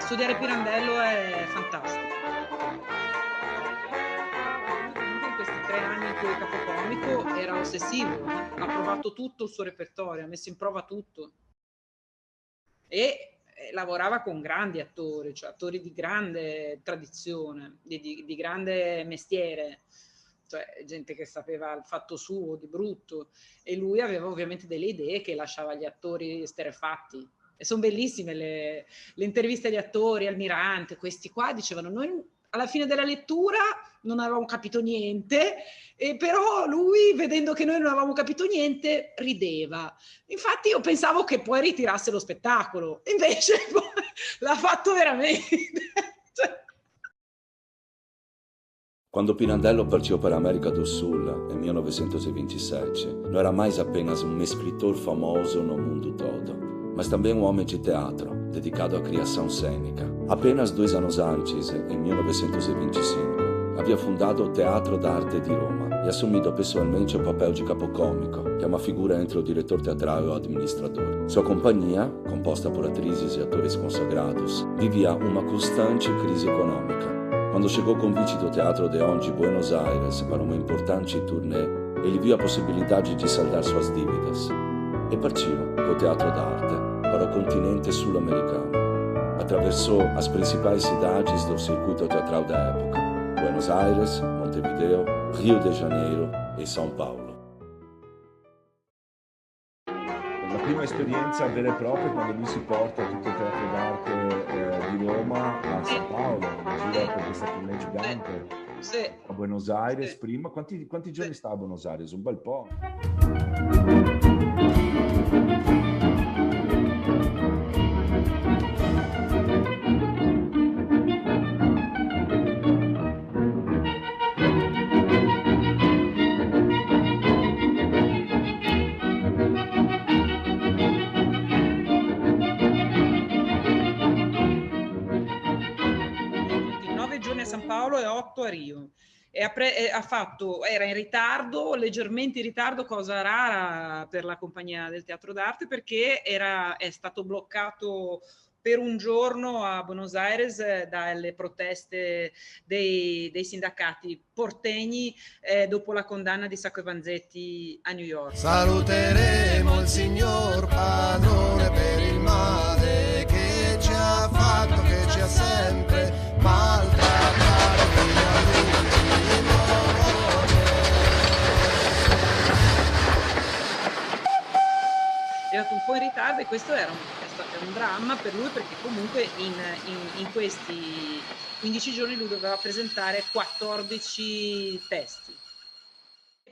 Studiare Pirandello è fantastico. Comunque in questi 3 anni in cui è capocomico era ossessivo, ha provato tutto il suo repertorio, ha messo in prova tutto. E lavorava con grandi attori, cioè attori di grande tradizione, di grande mestiere, cioè gente che sapeva il fatto suo di brutto, e lui aveva ovviamente delle idee che lasciava agli attori esterrefatti. E sono bellissime le interviste agli attori, Almirante, questi qua dicevano noi alla fine della lettura non avevamo capito niente, e però lui, vedendo che noi non avevamo capito niente, rideva. Infatti io pensavo che poi ritirasse lo spettacolo, invece poi l'ha fatto veramente. Quando Pirandello partiu para a América do Sul, em 1927, não era mais apenas um escritor famoso no mundo todo, mas também um homem de teatro, dedicado à criação cênica. Apenas 2 anos antes, em 1925, havia fundado o Teatro d'Arte di Roma e assumido pessoalmente o papel de capocômico, que é uma figura entre o diretor teatral e o administrador. Sua companhia, composta por atrizes e atores consagrados, vivia uma constante crise econômica. Quando chegou o convite do Teatro Odeon de Buenos Aires para uma importante turnê, ele viu a possibilidade de saldar suas dívidas e partiu com o Teatro d'Arte para o continente sul-americano. Atravessou as principais cidades do circuito teatral da época: Buenos Aires, Montevideo, Rio de Janeiro e São Paulo. La prima esperienza vera e propria è quando lui si porta tutto il teatro d'arte di Roma a San Paolo, gira per questa tournée gigante a Buenos Aires prima. Quanti giorni sta a Buenos Aires? Un bel po'. San Paolo e 8 a Rio. Era in ritardo, leggermente in ritardo, cosa rara per la compagnia del teatro d'arte, perché è stato bloccato per un giorno a Buenos Aires dalle proteste dei sindacati portegni dopo la condanna di Sacco e Vanzetti a New York. Saluteremo il signor padrone per il male che ci ha fatto, che ci ha sempre maltrattato. È andato un po' in ritardo e questo è stato un dramma per lui, perché comunque in questi 15 giorni lui doveva presentare 14 testi.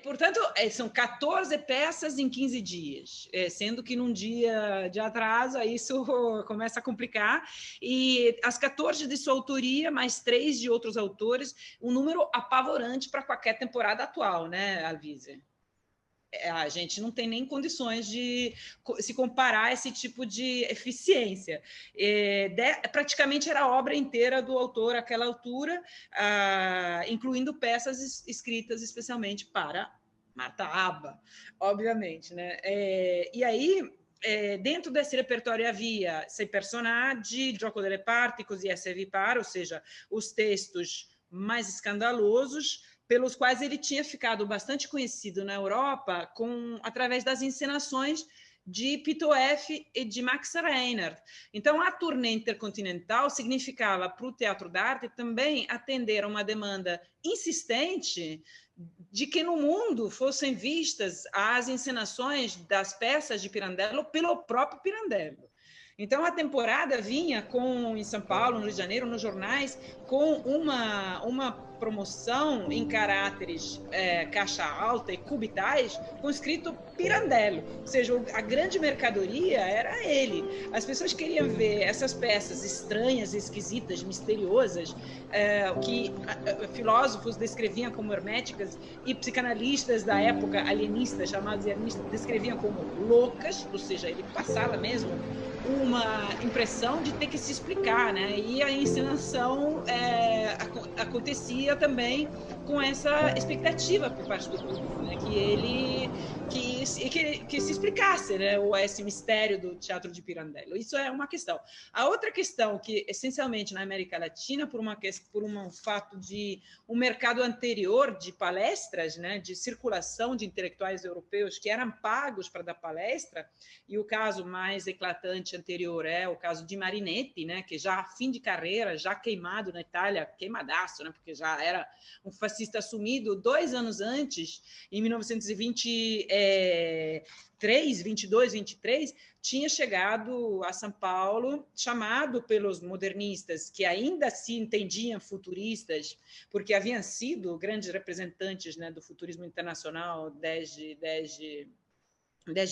Portanto, são 14 peças em 15 dias, sendo que num dia de atraso isso começa a complicar, e as 14 de sua autoria, mais 3 de outros autores, um número apavorante para qualquer temporada atual, né, Alvise? A gente não tem nem condições de se comparar a esse tipo de eficiência. Praticamente era a obra inteira do autor àquela altura, incluindo peças escritas especialmente para Marta Abba, obviamente, né? E aí, dentro desse repertório havia Sei personaggi, Gioco delle parti, Così esse vi pare, ou seja, os textos mais escandalosos, pelos quais ele tinha ficado bastante conhecido na Europa através das encenações de Pito F. e de Max Reinhardt. Então, a turnê intercontinental significava para o Teatro d'Arte também atender a uma demanda insistente de que no mundo fossem vistas as encenações das peças de Pirandello pelo próprio Pirandello. Então, a temporada vinha em São Paulo, no Rio de Janeiro, nos jornais, com uma promoção em caráteres caixa alta e cubitais, com escrito Pirandello. Ou seja, a grande mercadoria era ele. As pessoas queriam ver essas peças estranhas, esquisitas, misteriosas, que filósofos descreviam como herméticas e psicanalistas da época, alienistas, chamados de alienistas, descreviam como loucas, ou seja, ele passava mesmo uma impressão de ter que se explicar, né? E a encenação acontecia também com essa expectativa por parte do público, né? Que que se explicasse, né, esse mistério do teatro de Pirandello. Isso é uma questão. A outra questão, que essencialmente na América Latina, por um fato de um mercado anterior de palestras, né, de circulação de intelectuais europeus que eram pagos para dar palestra, e o caso mais eclatante anterior é o caso de Marinetti, né, que já fim de carreira, já queimado na Itália, queimadaço, né, porque já era um fascista assumido 2 anos antes, em 1923, 22, 23, tinha chegado a São Paulo, chamado pelos modernistas, que ainda se entendiam futuristas, porque haviam sido grandes representantes, né, do futurismo internacional desde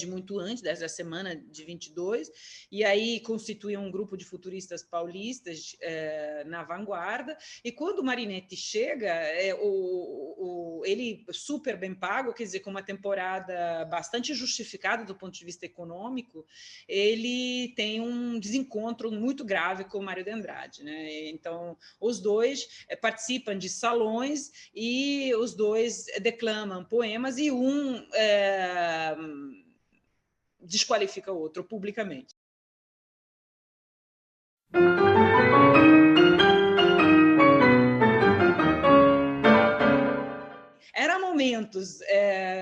muito antes, desde a semana de 22, e aí constituíam um grupo de futuristas paulistas na vanguarda, e quando o Marinetti chega, ele super bem pago, quer dizer, com uma temporada bastante justificada do ponto de vista econômico, ele tem um desencontro muito grave com o Mário de Andrade, né? Então, os dois participam de salões e os dois declamam poemas e desqualifica o outro publicamente. Eram momentos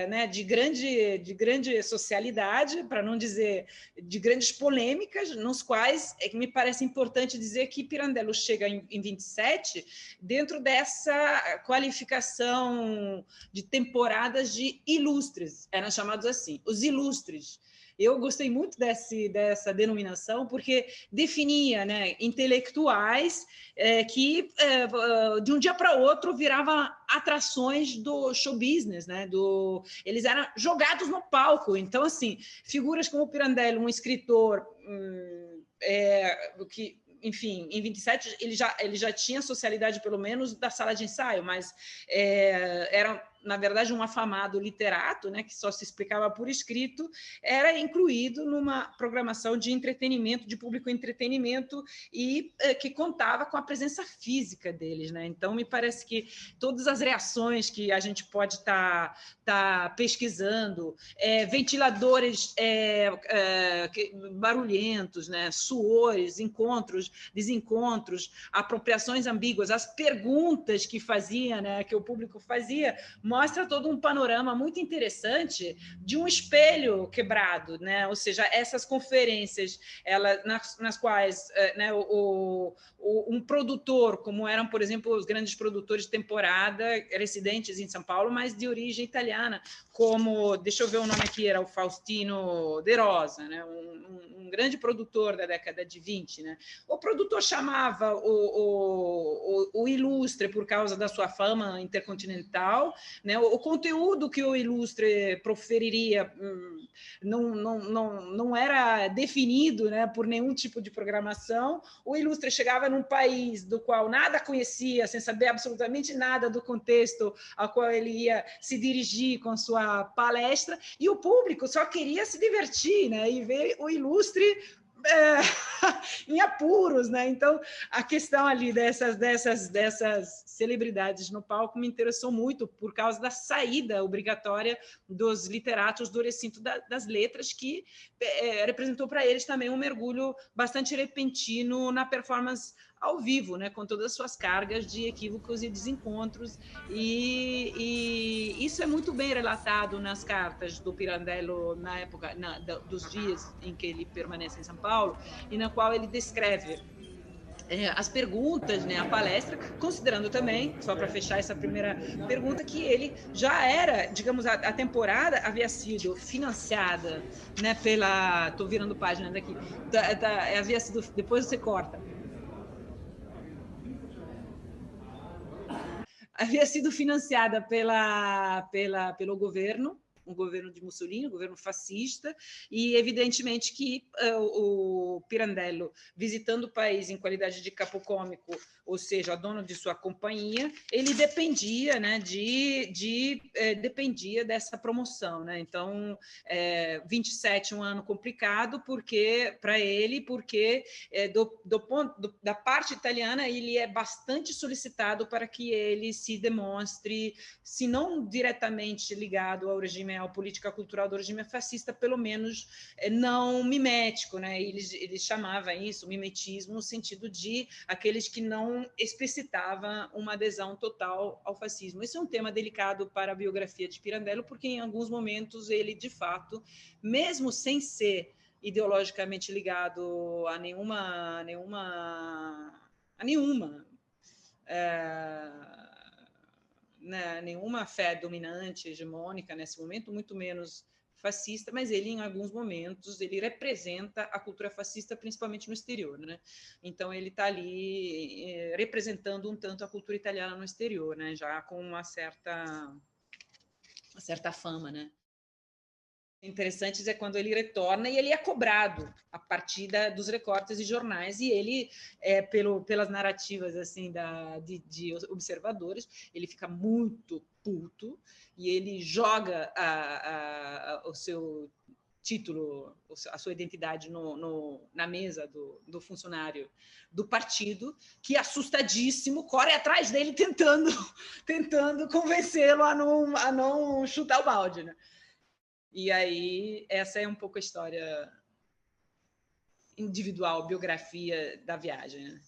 né, de grande socialidade, para não dizer de grandes polêmicas, nos quais me parece importante dizer que Pirandello chega em 27 dentro dessa qualificação de temporadas de ilustres, eram chamados assim, os ilustres. Eu gostei muito dessa denominação, porque definia, né, intelectuais que, de um dia para outro, viravam atrações do show business, né? Eles eram jogados no palco. Então, assim, figuras como Pirandello, um escritor que... Enfim, em 27 ele já tinha socialidade, pelo menos, da sala de ensaio, mas era, na verdade, um afamado literato, né, que só se explicava por escrito, era incluído numa programação de entretenimento, de público entretenimento, e que contava com a presença física deles, né? Então, me parece que todas as reações que a gente pode estar pesquisando, ventiladores barulhentos, né, suores, encontros, desencontros, apropriações ambíguas, as perguntas que fazia, né, que o público fazia, mostra todo um panorama muito interessante de um espelho quebrado, né? Ou seja, essas conferências, nas quais, né, um produtor, como eram, por exemplo, os grandes produtores de temporada residentes em São Paulo, mas de origem italiana, como, deixa eu ver o nome aqui, era o Faustino De Rosa, né? Um grande produtor da década de 20, né? O produtor chamava o ilustre por causa da sua fama intercontinental, né? O conteúdo que o ilustre proferiria não era definido, né, por nenhum tipo de programação. O ilustre chegava num país do qual nada conhecia, sem saber absolutamente nada do contexto ao qual ele ia se dirigir com sua palestra, e o público só queria se divertir, né, e ver o ilustre em apuros, né? Então, a questão ali dessas celebridades no palco me interessou muito por causa da saída obrigatória dos literatos do recinto das letras, que representou para eles também um mergulho bastante repentino na performance ao vivo, né, com todas as suas cargas de equívocos e desencontros, e isso é muito bem relatado nas cartas do Pirandello na época dos dias em que ele permanece em São Paulo, e na qual ele descreve as perguntas, né, a palestra, considerando também, só para fechar essa primeira pergunta, que ele já era, digamos, a temporada havia sido financiada, né, pela... Estou virando página daqui. Havia sido... Depois você corta. Havia sido financiada pelo governo, um governo de Mussolini, um governo fascista, e evidentemente que o Pirandello, visitando o país em qualidade de capocômico, ou seja, dono de sua companhia, ele dependia, né, dependia dessa promoção, né? Então, 27 um ano complicado para ele, porque da parte italiana ele é bastante solicitado para que ele se demonstre, se não diretamente ligado ao regime né, a política cultural do regime fascista, pelo menos não mimético, né? Ele chamava isso mimetismo no sentido de aqueles que não explicitavam uma adesão total ao fascismo. Esse é um tema delicado para a biografia de Pirandello, porque em alguns momentos ele, de fato, mesmo sem ser ideologicamente ligado a nenhuma fé dominante, hegemônica nesse momento, muito menos fascista, mas ele, em alguns momentos, ele representa a cultura fascista, principalmente no exterior, né? Então, ele está ali representando um tanto a cultura italiana no exterior, né? Já com uma certa fama, né? Interessantes é quando ele retorna e ele é cobrado a partir dos recortes de jornais, e ele, pelas narrativas assim de observadores, ele fica muito puto e ele joga o seu título, a sua identidade na mesa do funcionário do partido, que, assustadíssimo, corre atrás dele tentando convencê-lo a não chutar o balde, né? E aí, essa é um pouco a história individual, biografia da viagem, né?